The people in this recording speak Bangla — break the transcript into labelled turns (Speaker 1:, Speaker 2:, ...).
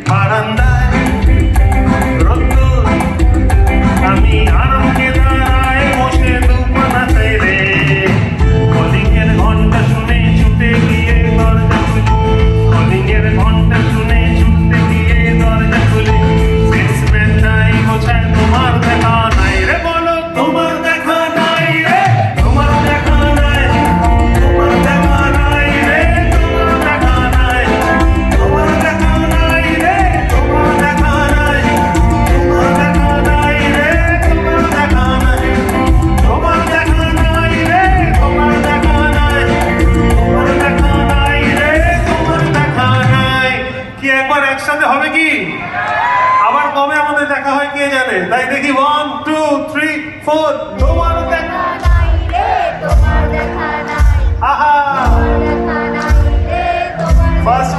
Speaker 1: বারান্দায় রোদ্দুর, আমি আরামকে দাঁড়ায় বসে দুপানা চাইলে কলিংয়ের ঘন্টা শুনে ছুটে গিয়ে দরজা খুলি, কলিংয়ের ঘন্টা শুনে ছুটতে গিয়ে দরজা খুলি, বেসমেন্ট নাই গোছায় তোমার দেখা নাই রে, বলো তোমার দেখা নাই রে, তোমার দেখা নাই, তোমার দেখা নাই রে, তোমার দেখা নাই, তোমার দেখা নাই রে, তোমার দেখা নাই, তোমার দেখা নাই রে, তোমার দেখা নাই, তোমার দেখা নাই রে, তোমার দেখা নাই, তোমার দেখা নাই রে, তোমার দেখা নাই। কি একবার একসাথে হবে কি? আবার কবে আমাদের দেখা হয় কে জানে? তাই দেখি 1 2 3 4 তোমার দেখা
Speaker 2: নাই রে তোমার দেখা নাই,
Speaker 1: আহা
Speaker 2: তোমার দেখা নাই রে তোমার
Speaker 1: ফার্স্ট